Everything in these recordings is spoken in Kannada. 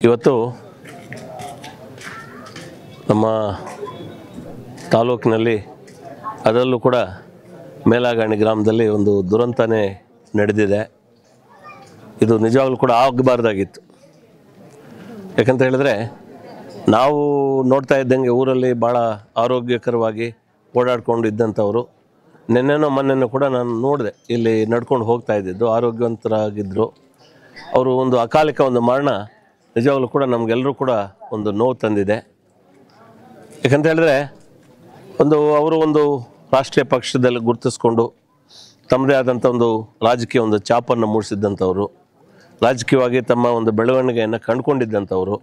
ಇವತ್ತು ನಮ್ಮ ತಾಲೂಕಿನಲ್ಲಿ ಅದರಲ್ಲೂ ಕೂಡ ಮೇಲಾಗಣಿ ಗ್ರಾಮದಲ್ಲಿ ಒಂದು ದುರಂತನೇ ನಡೆದಿದೆ. ಇದು ನಿಜವಾಗ್ಲೂ ಕೂಡ ಆಗಬಾರ್ದಾಗಿತ್ತು. ಯಾಕಂತ ಹೇಳಿದ್ರೆ ನಾವು ನೋಡ್ತಾ ಇದ್ದಂಗೆ ಊರಲ್ಲಿ ಭಾಳ ಆರೋಗ್ಯಕರವಾಗಿ ಓಡಾಡ್ಕೊಂಡು ಇದ್ದಂಥವರು ನಿನ್ನೆನೋ ಮೊನ್ನೆನೋ ಕೂಡ ನಾನು ನೋಡಿದೆ, ಇಲ್ಲಿ ನಡ್ಕೊಂಡು ಹೋಗ್ತಾ ಇದ್ದಿದ್ದು ಆರೋಗ್ಯವಂತರಾಗಿದ್ದರು. ಅವರು ಒಂದು ಅಕಾಲಿಕ ಒಂದು ಮರಣ ನಿಜವಾಗ್ಲೂ ಕೂಡ ನಮಗೆಲ್ಲರೂ ಕೂಡ ಒಂದು ನೋವು ತಂದಿದೆ. ಯಾಕಂತ ಹೇಳಿದ್ರೆ ಅವರು ಒಂದು ರಾಷ್ಟ್ರೀಯ ಪಕ್ಷದಲ್ಲಿ ಗುರುತಿಸ್ಕೊಂಡು ತಮ್ಮದೇ ಆದಂಥ ಒಂದು ರಾಜಕೀಯ ಒಂದು ಛಾಪನ್ನು ಮೂಡಿಸಿದ್ದಂಥವ್ರು, ರಾಜಕೀಯವಾಗಿ ತಮ್ಮ ಒಂದು ಬೆಳವಣಿಗೆಯನ್ನು ಕಂಡುಕೊಂಡಿದ್ದಂಥವ್ರು.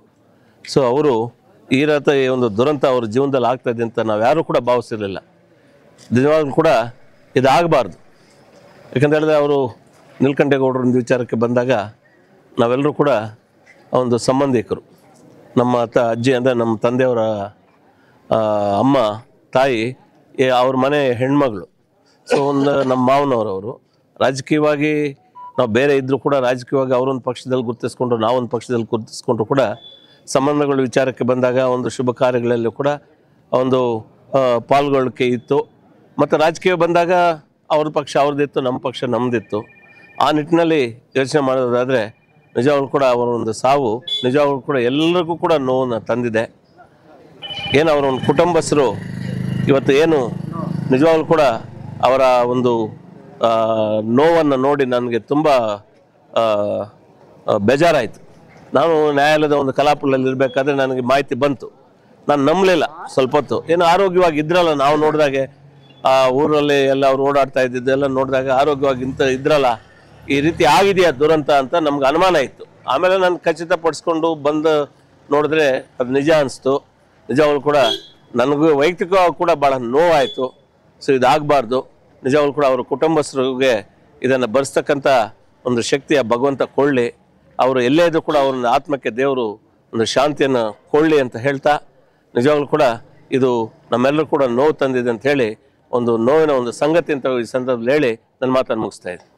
ಸೊ ಅವರು ಈ ರೀತಿ ಒಂದು ದುರಂತ ಅವ್ರ ಜೀವನದಲ್ಲಿ ಆಗ್ತಾಯಿದೆ ಅಂತ ನಾವು ಯಾರೂ ಕೂಡ ಭಾವಿಸಿರಲಿಲ್ಲ. ನಿಜವಾಗ್ಲೂ ಕೂಡ ಇದಾಗಬಾರ್ದು. ಯಾಕಂತ ಹೇಳಿದ್ರೆ ಅವರು ನೀಲಕಂಠೇಗೌಡರ ಒಂದು ವಿಚಾರಕ್ಕೆ ಬಂದಾಗ ನಾವೆಲ್ಲರೂ ಕೂಡ ಒಂದು ಸಂಬಂಧಿಕರು. ನಮ್ಮ ಅಜ್ಜಿ ಅಂದರೆ ನಮ್ಮ ತಂದೆಯವರ ಅಮ್ಮ ತಾಯಿ ಅವ್ರ ಮನೆ ಹೆಣ್ಮಗಳು. ಸೊ ನಮ್ಮ ಮಾವನವರು ರಾಜಕೀಯವಾಗಿ ನಾವು ಬೇರೆ ಇದ್ದರೂ ಕೂಡ ರಾಜಕೀಯವಾಗಿ ಅವರೊಂದು ಪಕ್ಷದಲ್ಲಿ ಗುರುತಿಸ್ಕೊಂಡ್ರು, ನಾವೊಂದು ಪಕ್ಷದಲ್ಲಿ ಗುರುತಿಸ್ಕೊಂಡ್ರು ಕೂಡ ಸಂಬಂಧಗಳ ವಿಚಾರಕ್ಕೆ ಬಂದಾಗ ಒಂದು ಶುಭ ಕಾರ್ಯಗಳಲ್ಲೂ ಕೂಡ ಒಂದು ಪಾಲ್ಗೊಳ್ಳಿಕೆ ಇತ್ತು. ಮತ್ತು ರಾಜಕೀಯ ಬಂದಾಗ ಅವ್ರ ಪಕ್ಷ ಅವ್ರದ್ದಿತ್ತು, ನಮ್ಮ ಪಕ್ಷ ನಮ್ಮದಿತ್ತು. ಆ ನಿಟ್ಟಿನಲ್ಲಿ ಯೋಚನೆ ಮಾಡೋದಾದರೆ ನಿಜವಾಗ್ಲೂ ಕೂಡ ಅವರ ಒಂದು ಸಾವು ನಿಜವಾಗ್ಲೂ ಕೂಡ ಎಲ್ಲರಿಗೂ ಕೂಡ ನೋವನ್ನು ತಂದಿದೆ. ಏನು ಅವರ ಒಂದು ಕುಟುಂಬಸ್ಥರು ಇವತ್ತು ಏನು ನಿಜವಾಗ್ಲೂ ಕೂಡ ಅವರ ಒಂದು ನೋವನ್ನು ನೋಡಿ ನನಗೆ ತುಂಬ ಬೇಜಾರಾಯಿತು. ನಾನು ನ್ಯಾಯಾಲಯದ ಒಂದು ಕಲಾಪದಲ್ಲಿ ಇರಬೇಕಾದ್ರೆ ನನಗೆ ಮಾಹಿತಿ ಬಂತು. ನಾನು ನಂಬಲಿಲ್ಲ. ಸ್ವಲ್ಪ ಹೊತ್ತು ಏನು ಆರೋಗ್ಯವಾಗಿ ಇದ್ರಲ್ಲ, ನಾವು ನೋಡಿದಾಗೆ ಆ ಊರಲ್ಲಿ ಎಲ್ಲ ಅವ್ರು ಓಡಾಡ್ತಾ ಇದ್ದಿದ್ದು ಎಲ್ಲ ನೋಡಿದಾಗ ಆರೋಗ್ಯವಾಗಿ ಇದ್ರಲ್ಲ, ಈ ರೀತಿ ಆಗಿದೆಯಾ ದುರಂತ ಅಂತ ನಮ್ಗೆ ಅನುಮಾನ ಇತ್ತು. ಆಮೇಲೆ ನಾನು ಖಚಿತಪಡಿಸ್ಕೊಂಡು ಬಂದು ನೋಡಿದ್ರೆ ಅದು ನಿಜ ಅನಿಸ್ತು. ನಿಜವಾಗ್ಲೂ ಕೂಡ ನನಗೂ ವೈಯಕ್ತಿಕವಾಗಿ ಕೂಡ ಭಾಳ ನೋವಾಯಿತು. ಸೊ ಇದಾಗಬಾರ್ದು. ನಿಜವಾಗ್ಲೂ ಕೂಡ ಅವರ ಕುಟುಂಬಸ್ಥರಿಗೆ ಇದನ್ನು ಭರಿಸ್ತಕ್ಕಂಥ ಒಂದು ಶಕ್ತಿಯ ಭಗವಂತ ಕೊಳ್ಳಿ. ಅವರು ಎಲ್ಲೇ ಇದ್ರೂ ಕೂಡ ಅವ್ರ ಆತ್ಮಕ್ಕೆ ದೇವರು ಒಂದು ಶಾಂತಿಯನ್ನು ಕೊಳ್ಳಿ ಅಂತ ಹೇಳ್ತಾ, ನಿಜವಾಗ್ಲೂ ಕೂಡ ಇದು ನಮ್ಮೆಲ್ಲರೂ ಕೂಡ ನೋವು ತಂದಿದೆ ಅಂತ ಹೇಳಿ ಒಂದು ನೋವಿನ ಒಂದು ಸಂಗತಿ ಅಂತ ಈ ಸಂದರ್ಭದಲ್ಲಿ ಹೇಳಿ ನನ್ನ ಮಾತನ್ನು ಮುಗಿಸ್ತಾ ಇದ್ದೀನಿ.